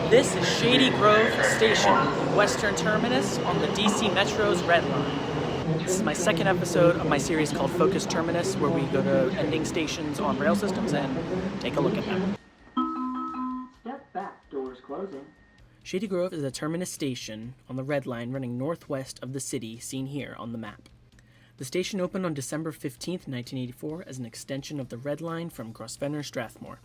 This is Shady Grove Station, Western Terminus on the DC Metro's Red Line. This is my second episode of my series called Focus Terminus, where we go to ending stations on rail systems and take a look at them. Step back, doors closing. Shady Grove is a terminus station on the Red Line running northwest of the city, seen here on the map. The station opened on December 15th, 1984 as an extension of the Red Line from Grosvenor Strathmore.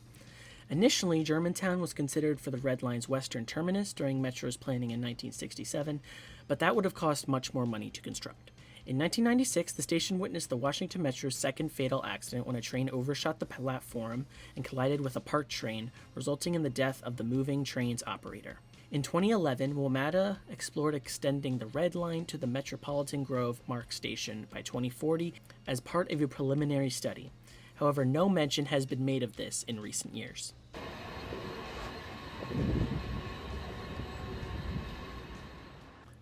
Initially, Germantown was considered for the Red Line's western terminus during Metro's planning in 1967, but that would have cost much more money to construct. In 1996, the station witnessed the Washington Metro's second fatal accident when a train overshot the platform and collided with a parked train, resulting in the death of the moving train's operator. In 2011, WMATA explored extending the Red Line to the Metropolitan Grove MARC station by 2040 as part of a preliminary study. However, no mention has been made of this in recent years.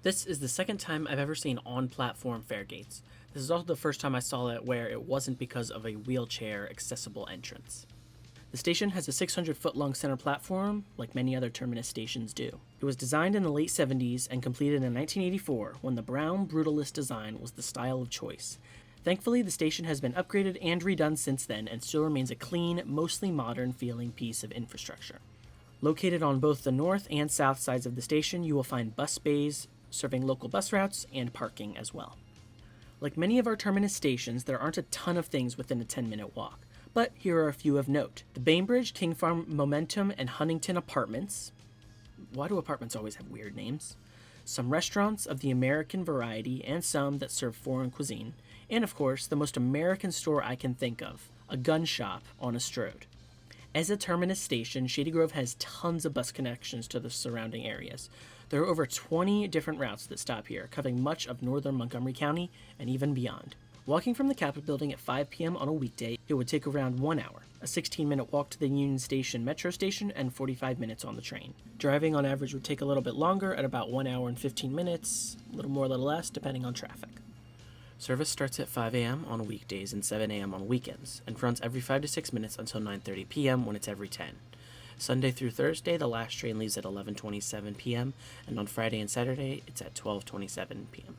This is the second time I've ever seen on-platform fare gates. This is also the first time I saw it where it wasn't because of a wheelchair-accessible entrance. The station has a 600-foot-long center platform, like many other terminus stations do. It was designed in the late 70s and completed in 1984, when the brown brutalist design was the style of choice. Thankfully, the station has been upgraded and redone since then and still remains a clean, mostly modern-feeling piece of infrastructure. Located on both the north and south sides of the station, you will find bus bays serving local bus routes and parking as well. Like many of our terminus stations, there aren't a ton of things within a 10-minute walk, but here are a few of note. The Bainbridge, King Farm, Momentum, and Huntington apartments. Why do apartments always have weird names? Some restaurants of the American variety and some that serve foreign cuisine, and of course, the most American store I can think of, a gun shop on a Strode. As a terminus station, Shady Grove has tons of bus connections to the surrounding areas. There are over 20 different routes that stop here, covering much of northern Montgomery County and even beyond. Walking from the Capitol building at 5 p.m. on a weekday, it would take around 1 hour, a 16-minute walk to the Union Station metro station, and 45 minutes on the train. Driving on average would take a little bit longer at about 1 hour and 15 minutes, a little more, a little less, depending on traffic. Service starts at 5 a.m. on weekdays and 7 a.m. on weekends, and runs every 5 to 6 minutes until 9:30 p.m. when it's every 10. Sunday through Thursday, the last train leaves at 11:27 p.m., and on Friday and Saturday, it's at 12:27 p.m.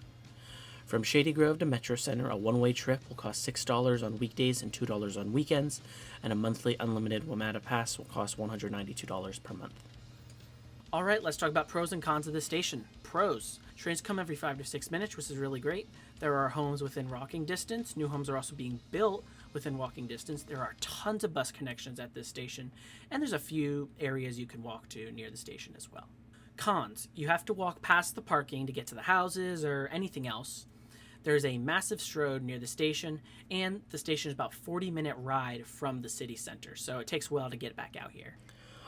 From Shady Grove to Metro Center, a one-way trip will cost $6 on weekdays and $2 on weekends, and a monthly unlimited WMATA pass will cost $192 per month. Alright, let's talk about pros and cons of this station. Pros. Trains come every 5 to 6 minutes, which is really great. There are homes within walking distance. New homes are also being built within walking distance. There are tons of bus connections at this station, and there's a few areas you can walk to near the station as well. Cons. You have to walk past the parking to get to the houses or anything else. There's a massive Strode near the station, and the station is about a 40-minute ride from the city center, so it takes a while to get back out here.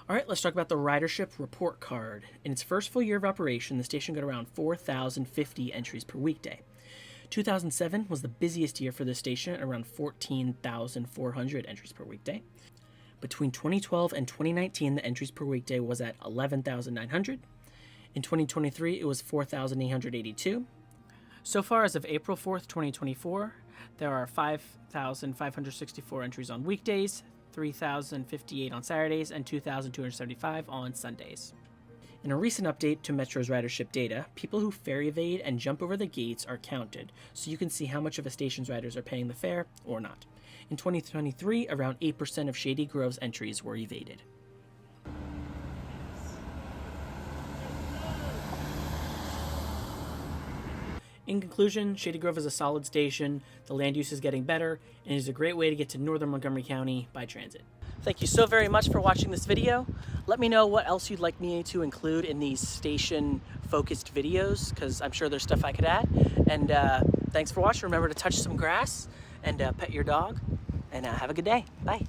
All right, let's talk about the ridership report card. In its first full year of operation, the station got around 4,050 entries per weekday. 2007 was the busiest year for the station at around 14,400 entries per weekday. Between 2012 and 2019, the entries per weekday was at 11,900. In 2023, it was 4,882. So far, as of April 4th, 2024, there are 5,564 entries on weekdays, 3,058 on Saturdays, and 2,275 on Sundays. In a recent update to Metro's ridership data, people who fare evade and jump over the gates are counted, so you can see how much of a station's riders are paying the fare or not. In 2023, around 8% of Shady Grove's entries were evaded. In conclusion, Shady Grove is a solid station, the land use is getting better, and is a great way to get to northern Montgomery County by transit. Thank you so very much for watching this video. Let me know what else you'd like me to include in these station-focused videos, because I'm sure there's stuff I could add. And thanks for watching. Remember to touch some grass and pet your dog, and have a good day. Bye.